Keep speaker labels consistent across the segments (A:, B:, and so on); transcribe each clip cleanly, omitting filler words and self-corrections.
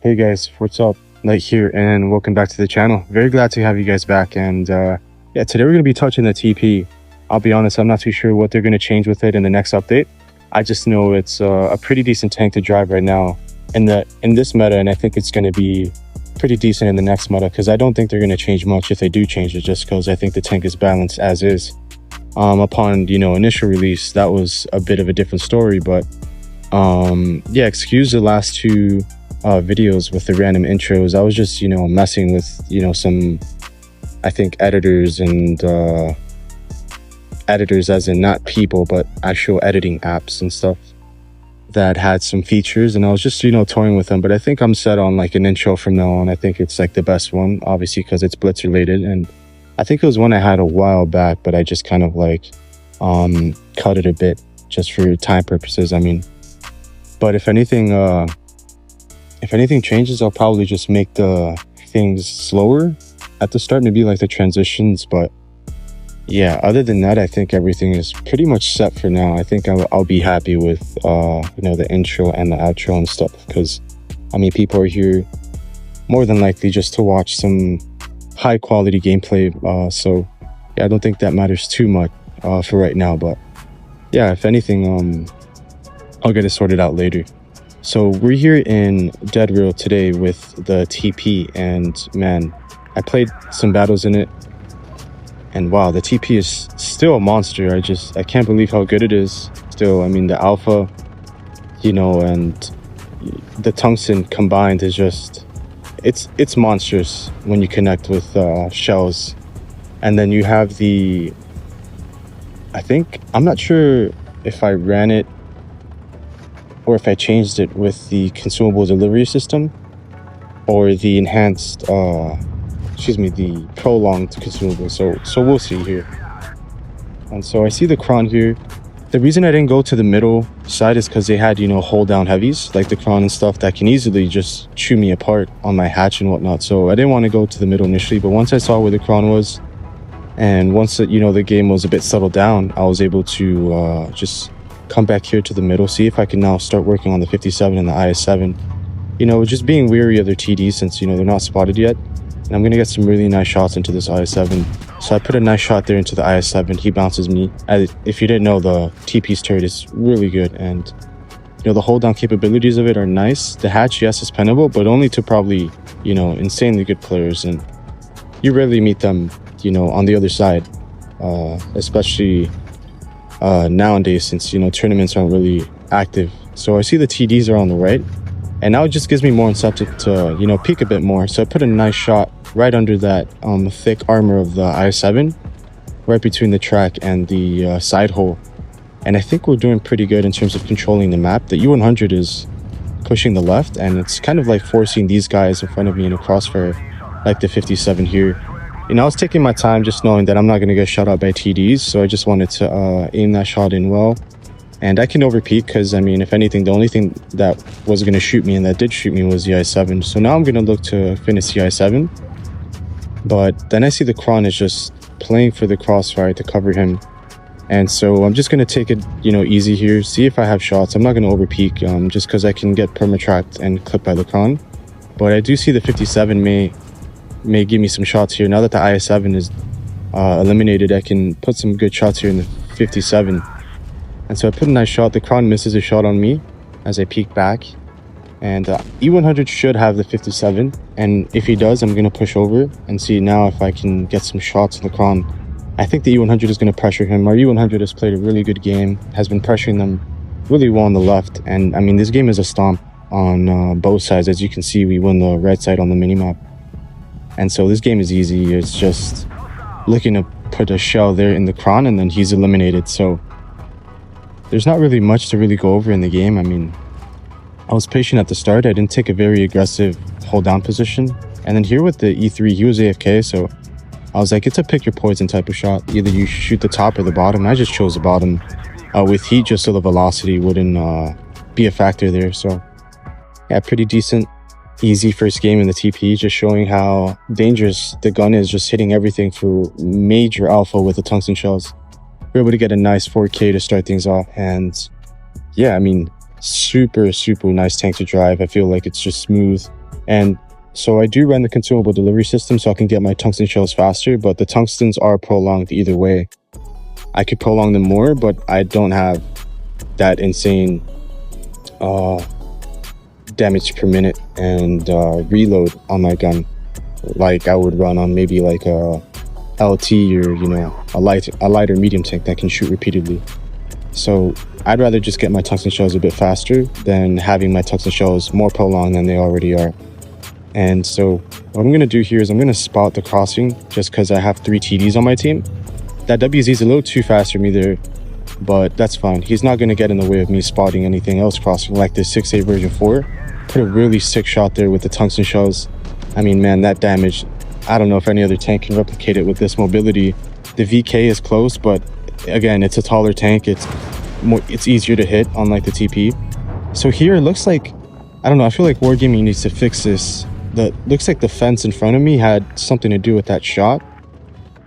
A: Hey guys, what's up? Light here, and welcome back to the channel. Very glad to have you guys back. And yeah, today we're going to be touching the TP. I'll be honest, I'm not too sure what they're going to change with it in the next update. I just know it's a pretty decent tank to drive right now in this meta, and I think it's going to be pretty decent in the next meta, because I don't think they're going to change much if they do change it, just because I think the tank is balanced as is. Upon initial release, that was a bit of a different story, but yeah, excuse the last two videos with the random intros. I was just messing with some, I think, editors, and editors as in not people but actual editing apps and stuff that had some features, and I was just toying with them. But I think I'm set on like an intro from now on. I think it's like the best one, obviously, because it's Blitz related, and I think it was one I had a while back, but I just kind of like cut it a bit just for time purposes. I mean, but if anything changes, I'll probably just make the things slower at the start, maybe like the transitions. But yeah, other than that, I think everything is pretty much set for now. I think I'll be happy with the intro and the outro and stuff, because I mean, people are here more than likely just to watch some high quality gameplay, so yeah, I don't think that matters too much for right now. But yeah, if anything, I'll get it sorted out later. So we're here in Dead Real today with the TP, and man, I played some battles in it, and wow, the TP is still a monster. I can't believe how good it is still. I mean, the alpha, and the tungsten combined is just, it's monstrous when you connect with shells. And then you have the, I'm not sure if I ran it or if I changed it with the consumable delivery system or the enhanced the prolonged consumable, so we'll see here. And so I see the Kron here. The reason I didn't go to the middle side is because they had hold down heavies like the Kron and stuff that can easily just chew me apart on my hatch and whatnot. So I didn't want to go to the middle initially, but once I saw where the Kron was, and once the game was a bit settled down, I was able to just come back here to the middle, see if I can now start working on the 57 and the IS-7. Just being weary of their TD since they're not spotted yet. And I'm gonna get some really nice shots into this IS-7. So I put a nice shot there into the IS-7. He bounces me. If you didn't know, the TP's turret is really good, and the hold down capabilities of it are nice. The hatch, yes, is pennable, but only to probably insanely good players, and you rarely meet them on the other side, especially nowadays, since tournaments aren't really active. So I see the TDs are on the right, and now it just gives me more incentive to peek a bit more. So I put a nice shot right under that thick armor of the IS-7, right between the track and the side hole. And I think we're doing pretty good in terms of controlling the map. The E100 is pushing the left, and it's kind of like forcing these guys in front of me in a crossfire, like the 57 here. I was taking my time, just knowing that I'm not going to get shot out by TDs, so I just wanted to aim that shot in well. And I can overpeak, because I mean, if anything, the only thing that was going to shoot me and that did shoot me was the IS-7. So now I'm going to look to finish the IS-7. But then I see the Kron is just playing for the crossfire to cover him. And so I'm just going to take it, easy here, see if I have shots. I'm not going to overpeak, just because I can get perma-tracked and clipped by the Kron. But I do see the 57 may give me some shots here. Now that the IS-7 is eliminated, I can put some good shots here in the 57. And so I put a nice shot. The Kron misses a shot on me as I peek back. And E100 should have the 57. And if he does, I'm going to push over and see now if I can get some shots on the Kron. I think the E100 is going to pressure him. Our E100 has played a really good game, has been pressuring them really well on the left. And I mean, this game is a stomp on both sides. As you can see, we win the right side on the minimap. And so this game is easy. It's just looking to put a shell there in the Kron, and then he's eliminated. So there's not really much to really go over in the game. I mean, I was patient at the start. I didn't take a very aggressive hold down position. And then here with the E3, he was AFK. So I was like, it's a pick your poison type of shot. Either you shoot the top or the bottom. I just chose the bottom with heat, just so the velocity wouldn't be a factor there. So yeah, pretty decent. Easy first game in the TP, just showing how dangerous the gun is, just hitting everything through major alpha with the tungsten shells. We're able to get a nice 4K to start things off, and yeah, I mean, super nice tank to drive. I feel like it's just smooth. And so I do run the consumable delivery system so I can get my tungsten shells faster, but the tungstens are prolonged either way. I could prolong them more, but I don't have that insane damage per minute and reload on my gun like I would run on maybe like a LT or, you know, a lighter medium tank that can shoot repeatedly. So I'd rather just get my tungsten shells a bit faster than having my tungsten shells more prolonged than they already are. And so what I'm going to do here is I'm going to spot the crossing just because I have 3 TDs on my team. That WZ is a little too fast for me there, but that's fine. He's not going to get in the way of me spotting anything else crossing like this 6.8 version 4. Put a really sick shot there with the tungsten shells. I mean, man, that damage, I don't know if any other tank can replicate it with this mobility. The VK is close, but again, it's a taller tank. It's easier to hit unlike the TP. So here it looks like, I don't know, I feel like Wargaming needs to fix this. Looks like the fence in front of me had something to do with that shot.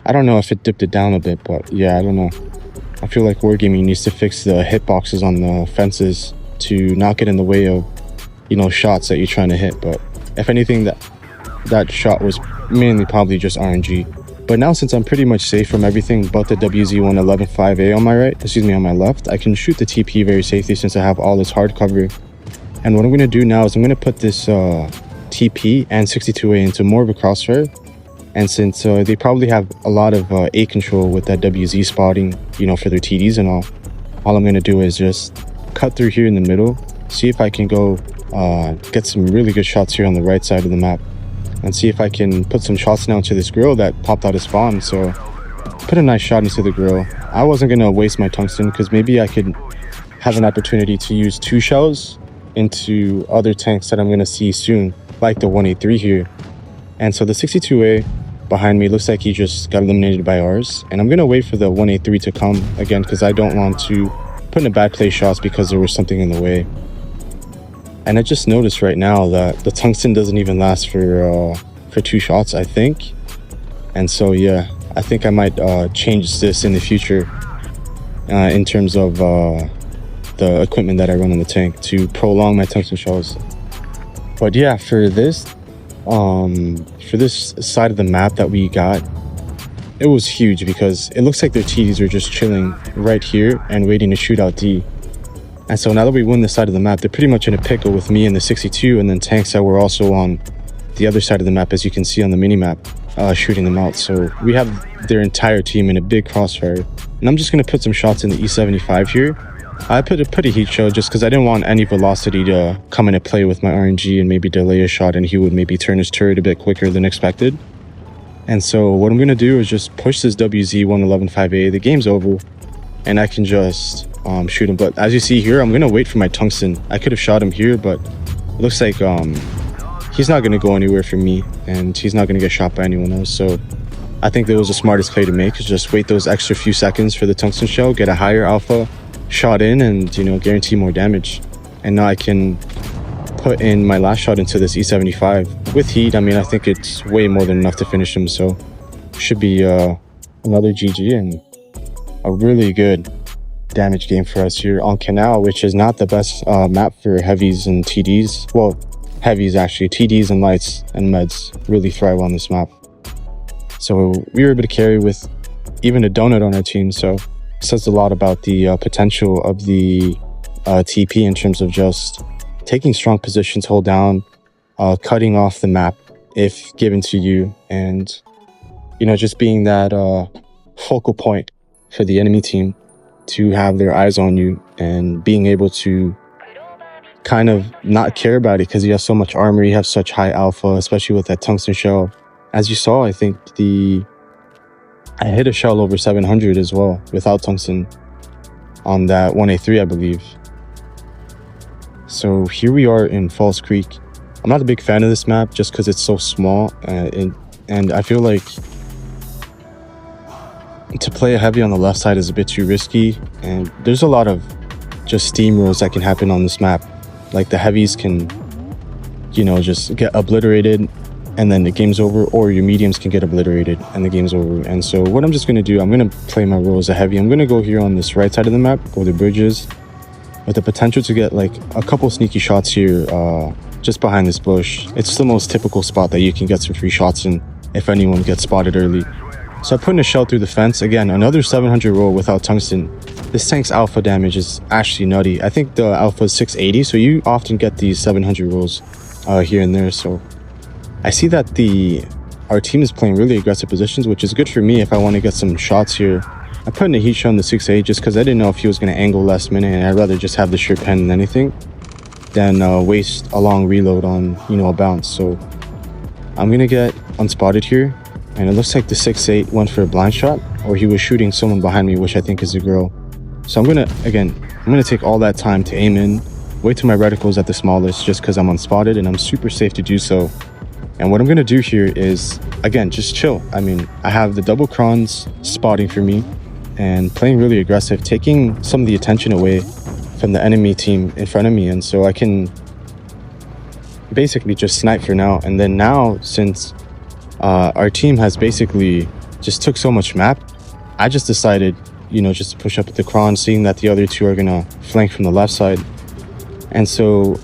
A: I don't know if it dipped it down a bit, but yeah, I don't know. I feel like Wargaming needs to fix the hitboxes on the fences to not get in the way of, you know, shots that you're trying to hit. But if anything, that shot was mainly probably just RNG. But now since I'm pretty much safe from everything but the WZ-111-5A on my left, I can shoot the TP very safely since I have all this hard cover. And what I'm going to do now is I'm going to put this TP and 62A into more of a crossfire. And since they probably have a lot of A control with that WZ spotting, you know, for their TDs and all I'm going to do is just cut through here in the middle, see if I can go get some really good shots here on the right side of the map, and see if I can put some shots now into this grill that popped out of spawn. So put a nice shot into the grill. I wasn't going to waste my tungsten because maybe I could have an opportunity to use 2 shells into other tanks that I'm going to see soon, like the 183 here. And so the 62A behind me looks like he just got eliminated by ours, and I'm going to wait for the 183 to come again because I don't want to put in a bad play shots because there was something in the way. And I just noticed right now that the tungsten doesn't even last for 2 shots, I think. And so yeah, I think I might change this in the future in terms of the equipment that I run on the tank to prolong my tungsten shells. But yeah, for this side of the map that we got, it was huge because it looks like their TDs are just chilling right here and waiting to shoot out D. And so now that we win this side of the map, they're pretty much in a pickle with me and the 62 and then tanks that were also on the other side of the map, as you can see on the mini-map, shooting them out. So we have their entire team in a big crossfire. And I'm just going to put some shots in the E75 here. I put a pretty heat show just because I didn't want any velocity to come into play with my RNG and maybe delay a shot, and he would maybe turn his turret a bit quicker than expected. And so what I'm going to do is just push this WZ-111-5A. The game's over, and I can just shoot him. But as you see here, I'm going to wait for my tungsten. I could have shot him here, but it looks like he's not going to go anywhere from me, and he's not going to get shot by anyone else. So I think that was the smartest play to make, is just wait those extra few seconds for the tungsten shell, get a higher alpha shot in, and, you know, guarantee more damage. And now I can put in my last shot into this E75 with heat. I mean, I think it's way more than enough to finish him, so should be another GG and a really good damage game for us here on Canal, which is not the best map for heavies and TDs. Well, heavies actually, TDs and lights and meds really thrive on this map. So we were able to carry with even a donut on our team, so it says a lot about the potential of the TP in terms of just taking strong positions, hold down, cutting off the map if given to you, and, you know, just being that focal point for the enemy team to have their eyes on you, and being able to kind of not care about it because you have so much armor, you have such high alpha, especially with that tungsten shell. As you saw, I think I hit a shell over 700 as well without tungsten on that 1A3, I believe. So here we are in Falls Creek. I'm not a big fan of this map just because it's so small, and I feel like to play a heavy on the left side is a bit too risky, and there's a lot of just steamrolls that can happen on this map. Like the heavies can, you know, just get obliterated and then the game's over, or your mediums can get obliterated and the game's over. And so what I'm just going to do, I'm going to play my role as a heavy. I'm going to go here on this right side of the map where the bridge is, with the potential to get like a couple sneaky shots here just behind this bush. It's the most typical spot that you can get some free shots in if anyone gets spotted early. So I put in a shell through the fence. Again, another 700 roll without tungsten. This tank's alpha damage is actually nutty. I think the alpha is 680, so you often get these 700 rolls here and there. So I see that our team is playing really aggressive positions, which is good for me if I want to get some shots here. I put in a heat shot on the 6A just because I didn't know if he was going to angle last minute, and I'd rather just have the sure pen than anything than waste a long reload on, a bounce. So I'm going to get unspotted here, and it looks like the 6-8 went for a blind shot, or he was shooting someone behind me, which I think is a girl. So I'm going to take all that time to aim in, wait till my reticle's at the smallest just because I'm unspotted, and I'm super safe to do so. And what I'm going to do here is, again, just chill. I mean, I have the double crons spotting for me and playing really aggressive, taking some of the attention away from the enemy team in front of me, and so I can basically just snipe for now. And then now, since our team has basically just took so much map, I just decided, just to push up at the cron, seeing that the other two are gonna flank from the left side. And so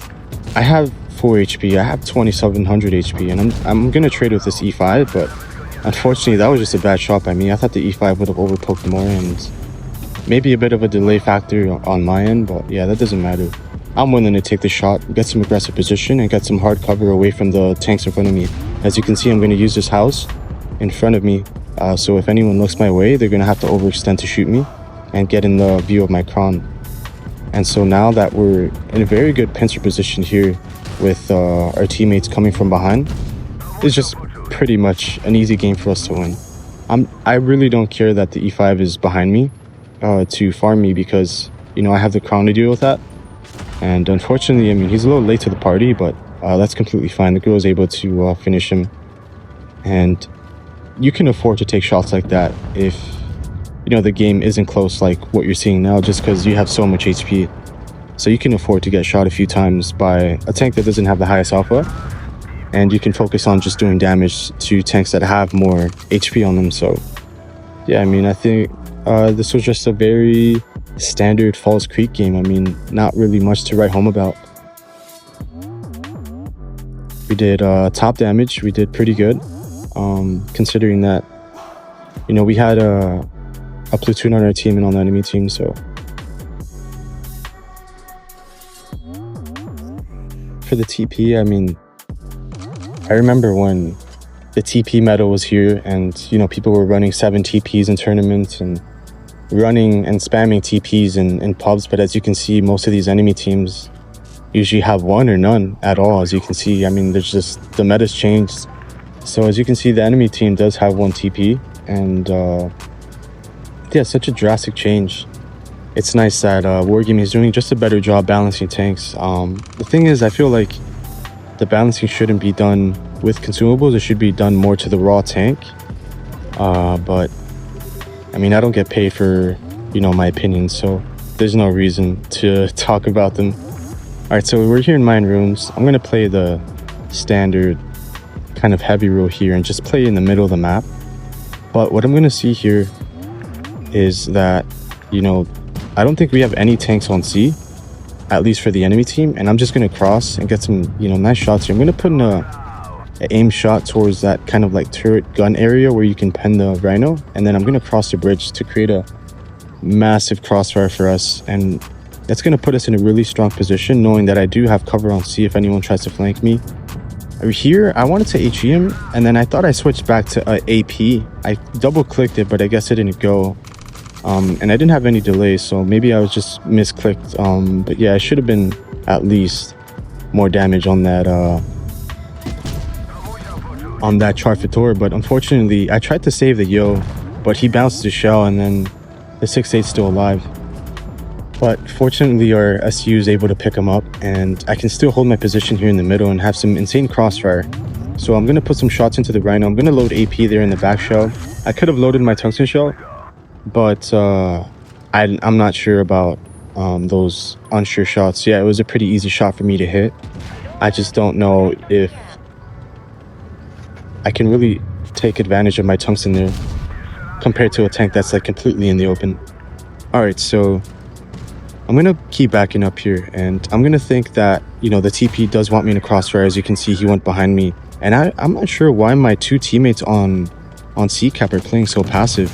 A: I have 4 HP, I have 2700 HP, and I'm gonna trade with this E5, but unfortunately that was just a bad shot by me. I thought the E5 would have overpoked more, and maybe a bit of a delay factor on my end, but yeah, that doesn't matter. I'm willing to take the shot, get some aggressive position, and get some hard cover away from the tanks in front of me. As you can see, I'm going to use this house in front of me, so if anyone looks my way, they're going to have to overextend to shoot me and get in the view of my cron. And so now that we're in a very good pincer position here with our teammates coming from behind, it's just pretty much an easy game for us to win. I really don't care that the E5 is behind me to farm me, because I have the crown to deal with that. And unfortunately, I mean, he's a little late to the party, but that's completely fine. The girl was able to finish him, and you can afford to take shots like that if the game isn't close like what you're seeing now, just because you have so much HP. So you can afford to get shot a few times by a tank that doesn't have the highest alpha, and you can focus on just doing damage to tanks that have more HP on them. So yeah, I mean, I think this was just a very standard Falls Creek game. I mean, not really much to write home about. We did top damage. We did pretty good, considering that we had a platoon on our team and on the enemy team. So for the TP, I mean, I remember when the TP meta was here, and people were running 7 TPs in tournaments and running and spamming TPs in pubs. But as you can see, most of these enemy teams usually have 1 or none at all. As you can see, I mean, there's just, the meta's changed. So as you can see, the enemy team does have 1 TP, and yeah, such a drastic change. It's nice that wargaming is doing just a better job balancing tanks. The thing is, I feel like the balancing shouldn't be done with consumables. It should be done more to the raw tank. But I mean, I don't get paid for my opinions, so there's no reason to talk about them. All right, so we're here in mine rooms. I'm gonna play the standard kind of heavy rule here and just play in the middle of the map. But what I'm gonna see here is that I don't think we have any tanks on C, at least for the enemy team, and I'm just gonna cross and get some nice shots here. I'm gonna put in an aim shot towards that kind of like turret gun area where you can pen the rhino, and then I'm gonna cross the bridge to create a massive crossfire for us, and that's gonna put us in a really strong position, knowing that I do have cover on C if anyone tries to flank me. Here I wanted to HE him, and then I thought I switched back to AP. I double clicked it, but I guess it didn't go. And I didn't have any delay, so maybe I was just misclicked. But yeah, I should have been at least more damage on that Charfator. But unfortunately, I tried to save the Yo, but he bounced the shell, and then the 6-8's still alive. But fortunately, our SU is able to pick him up, and I can still hold my position here in the middle and have some insane crossfire. So I'm gonna put some shots into the rhino. I'm gonna load AP there in the back shell. I could have loaded my tungsten shell, but I'm not sure about those unsure shots. Yeah, it was a pretty easy shot for me to hit. I just don't know if I can really take advantage of my tungsten there compared to a tank that's like completely in the open. All right, so I'm gonna keep backing up here, and I'm gonna think that you know, the TP does want me in a crossfire. As you can see, he went behind me. And I'm not sure why my two teammates on C-cap are playing so passive.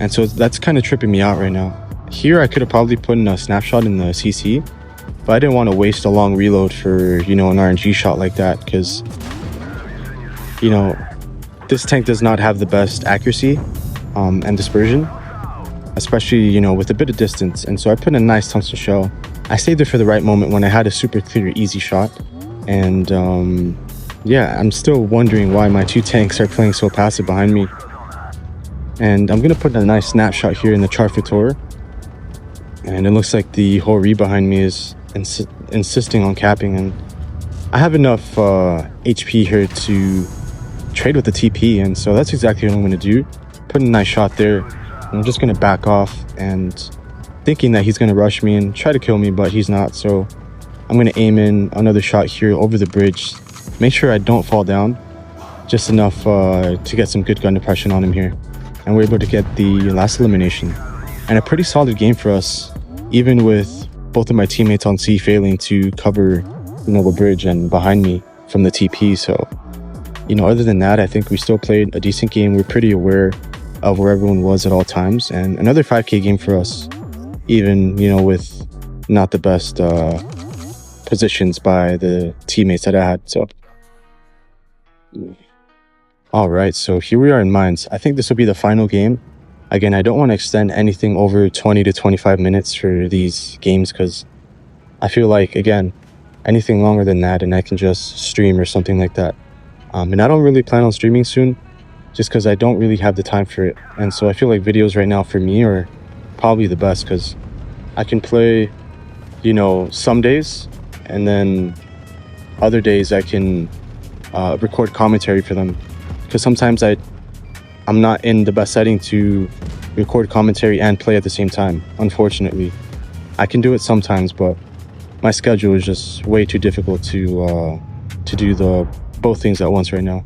A: And so that's kind of tripping me out right now. Here, I could have probably put in a snapshot in the CC, but I didn't want to waste a long reload for, you know, an RNG shot like that, because, you know, this tank does not have the best accuracy and dispersion, especially, you know, with a bit of distance. And so I put in a nice tungsten shell. I stayed there for the right moment when I had a super clear, easy shot. And yeah, I'm still wondering why my two tanks are playing so passive behind me. And I'm going to put a nice snapshot here in the Charfator. And it looks like the Hori behind me is insisting on capping. And I have enough HP here to trade with the TP. And so that's exactly what I'm going to do. Put a nice shot there. I'm just going to back off and thinking that he's going to rush me and try to kill me, but he's not. So I'm going to aim in another shot here over the bridge. Make sure I don't fall down. Just enough to get some good gun depression on him here. And we're able to get the last elimination. And a pretty solid game for us, even with both of my teammates on C failing to cover, you know, the bridge and behind me from the TP. So, you know, other than that, I think we still played a decent game. We're pretty aware of where everyone was at all times. And another 5K game for us, even, you know, with not the best positions by the teammates that I had. So, all right, so here we are in Mines. I think this will be the final game. Again, I don't want to extend anything over 20 to 25 minutes for these games, because I feel like, again, anything longer than that and I can just stream or something like that. And I don't really plan on streaming soon, just because I don't really have the time for it. And so I feel like videos right now for me are probably the best, because I can play, you know, some days, and then other days I can record commentary for them. Because sometimes I'm not in the best setting to record commentary and play at the same time, unfortunately. I can do it sometimes, but my schedule is just way too difficult to do both things at once right now.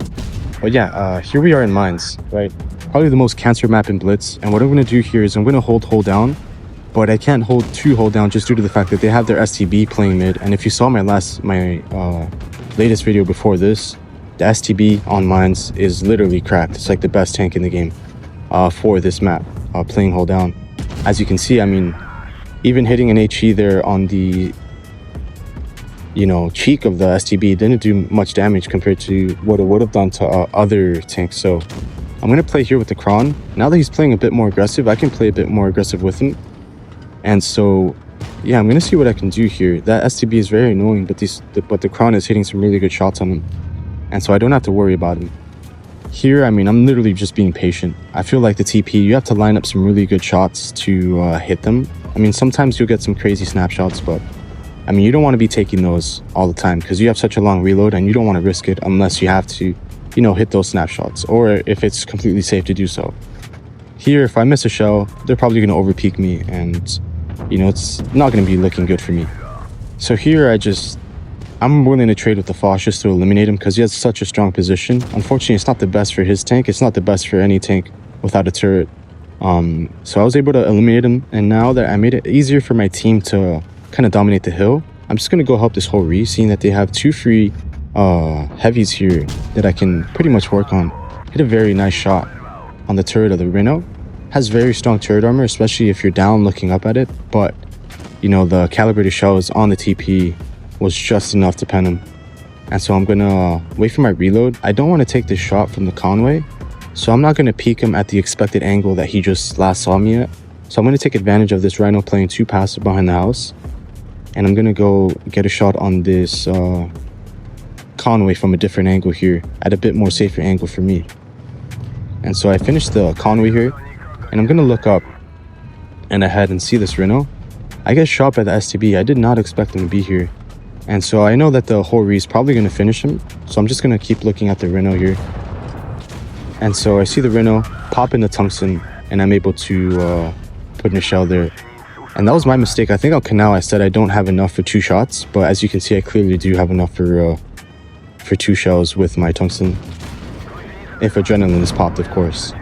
A: But yeah, here we are in Mines, right? Probably the most cancer map in Blitz. And what I'm going to do here is I'm going to hold down, but I can't hold down just due to the fact that they have their STB playing mid. And if you saw my latest video before this, the STB on Mines is literally cracked. It's like the best tank in the game for this map, playing hold down. As you can see, I mean, even hitting an HE there on the, you know, cheek of the STB didn't do much damage compared to what it would have done to other tanks. So I'm going to play here with the Kron. Now that he's playing a bit more aggressive, I can play a bit more aggressive with him. And so, yeah, I'm going to see what I can do here. That STB is very annoying, but the Kron is hitting some really good shots on him. And so I don't have to worry about him. Here, I mean, I'm literally just being patient. I feel like the TP, you have to line up some really good shots to hit them. I mean, sometimes you'll get some crazy snapshots, but I mean, you don't want to be taking those all the time, because you have such a long reload and you don't want to risk it unless you have to, you know, hit those snapshots, or if it's completely safe to do so. Here, if I miss a shell, they're probably going to overpeak me, and, you know, it's not going to be looking good for me. So here, I'm willing to trade with the Foch just to eliminate him, because he has such a strong position. Unfortunately, it's not the best for his tank. It's not the best for any tank without a turret. So I was able to eliminate him, and now that I made it easier for my team to kind of dominate the hill, I'm just going to go help this whole seeing that they have two free heavies here that I can pretty much work on. Hit a very nice shot on the turret of the Rhino. Has very strong turret armor, especially if you're down looking up at it, but, you know, the calibrated shells on the TP was just enough to pen him. And so I'm gonna wait for my reload. I don't want to take this shot from the Conway, so I'm not going to peek him at the expected angle that he just last saw me at. So I'm going to take advantage of this Rhino playing too passive behind the house, and I'm going to go get a shot on this Conway from a different angle here, at a bit more safer angle for me. And so I finished the Conway here, and I'm going to look up and ahead and see this Rhino. I get shot by the STB. I did not expect him to be here. And so I know that the Hori is probably going to finish him. So I'm just going to keep looking at the Rhino here. And so I see the Rhino pop in the tungsten, and I'm able to put in a shell there. And that was my mistake. I think on Canal I said I don't have enough for 2 shots. But as you can see, I clearly do have enough for 2 shells with my tungsten. If adrenaline is popped, of course.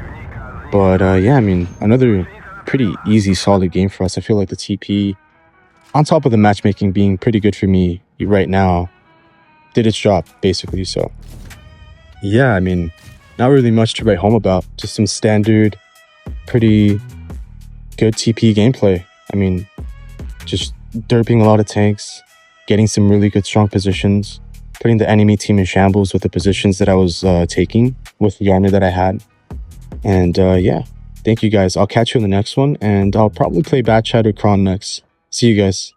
A: But yeah, I mean, another pretty easy, solid game for us. I feel like the TP, on top of the matchmaking being pretty good for me, right now did its job, basically. So yeah, I mean, not really much to write home about. Just some standard, pretty good TP gameplay. I mean, just derping a lot of tanks, getting some really good strong positions, putting the enemy team in shambles with the positions that I was taking with the armor that I had. And yeah, thank you guys. I'll catch you in the next one, and I'll probably play Bat Chat or Kron next. See you guys.